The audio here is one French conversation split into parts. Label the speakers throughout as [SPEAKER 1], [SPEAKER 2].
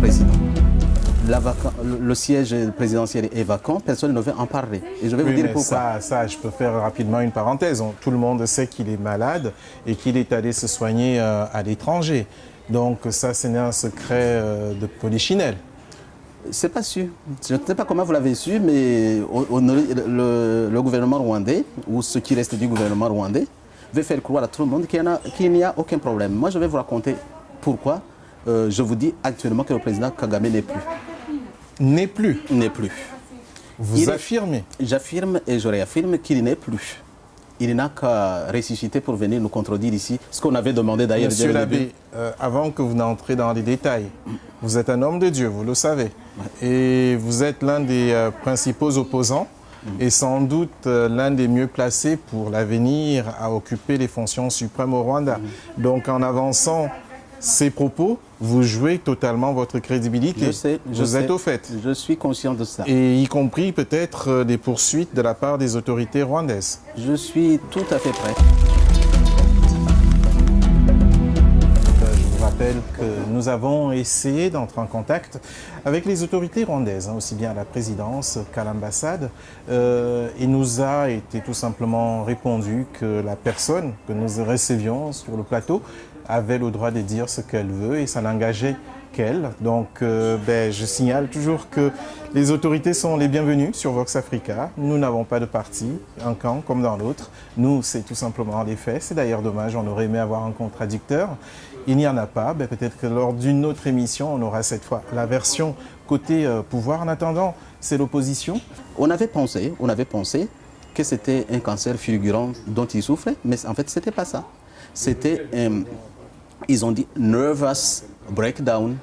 [SPEAKER 1] président. Le siège présidentiel est vacant, personne ne veut en parler. Et je vais vous dire pourquoi.
[SPEAKER 2] Ça, je peux faire rapidement une parenthèse. Tout le monde sait qu'il est malade et qu'il est allé se soigner à l'étranger. Donc ça, ce n'est un secret de polichinelle.
[SPEAKER 1] C'est pas sûr. Je ne sais pas comment vous l'avez su, mais le gouvernement rwandais, ou ce qui reste du gouvernement rwandais, veut faire croire à tout le monde qu'il n'y a aucun problème. Moi, je vais vous raconter pourquoi je vous dis actuellement que le président Kagame n'est plus.
[SPEAKER 2] N'est plus?
[SPEAKER 1] N'est plus.
[SPEAKER 2] Vous affirmez?
[SPEAKER 1] J'affirme et je réaffirme qu'il n'est plus. Il n'a qu'à ressusciter pour venir nous contredire ici, ce qu'on avait demandé d'ailleurs.
[SPEAKER 2] Monsieur l'abbé, avant que vous n'entrez dans les détails, vous êtes un homme de Dieu, vous le savez. Ouais. Et vous êtes l'un des principaux opposants et sans doute l'un des mieux placés pour l'avenir à occuper les fonctions suprêmes au Rwanda. Donc en avançant ces propos, vous jouez totalement votre crédibilité.
[SPEAKER 1] Je sais,
[SPEAKER 2] vous êtes au fait.
[SPEAKER 1] Je suis conscient de ça.
[SPEAKER 2] Et y compris peut-être des poursuites de la part des autorités rwandaises.
[SPEAKER 1] Je suis tout à fait prêt.
[SPEAKER 2] Je vous rappelle que nous avons essayé d'entrer en contact avec les autorités rwandaises, aussi bien à la présidence qu'à l'ambassade. Il nous a été tout simplement répondu que la personne que nous recevions sur le plateau avait le droit de dire ce qu'elle veut et ça n'engageait qu'elle. Donc je signale toujours que les autorités sont les bienvenues sur Vox Africa. Nous n'avons pas de parti, un camp comme dans l'autre. Nous, c'est tout simplement les faits. C'est d'ailleurs dommage, on aurait aimé avoir un contradicteur. Il n'y en a pas. Peut-être que lors d'une autre émission, on aura cette fois la version côté pouvoir. En attendant, c'est l'opposition.
[SPEAKER 1] On avait pensé que c'était un cancer fulgurant dont il souffrait, mais en fait, ce n'était pas ça. C'était, ils ont dit nervous breakdown.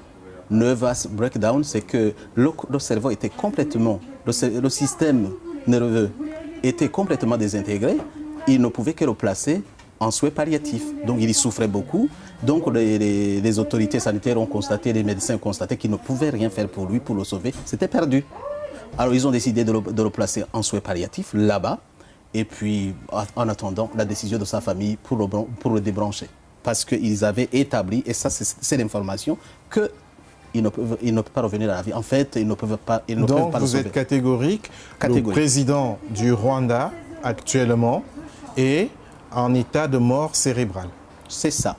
[SPEAKER 1] Nervous breakdown, c'est que le cerveau était complètement, le système nerveux était complètement désintégré. Il ne pouvait que le placer en soins palliatifs. Donc il y souffrait beaucoup. Donc les autorités sanitaires ont constaté, les médecins ont constaté qu'ils ne pouvaient rien faire pour lui, pour le sauver. C'était perdu. Alors ils ont décidé de le placer en soins palliatifs là-bas. Et puis, en attendant la décision de sa famille pour le débrancher. Parce qu'ils avaient établi, et ça c'est l'information, qu'ils ne peuvent pas revenir à la vie. En fait, ils ne peuvent pas le sauver.
[SPEAKER 2] Donc vous êtes catégorique. Le président du Rwanda, actuellement, est en état de mort cérébrale.
[SPEAKER 1] C'est ça.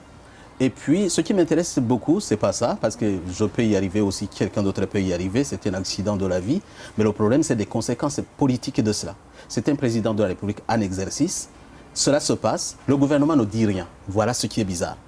[SPEAKER 1] Et puis, ce qui m'intéresse beaucoup, c'est pas ça, parce que je peux y arriver aussi, quelqu'un d'autre peut y arriver, c'est un accident de la vie. Mais le problème, c'est des conséquences politiques de cela. C'est un président de la République en exercice. Cela se passe, le gouvernement ne dit rien. Voilà ce qui est bizarre.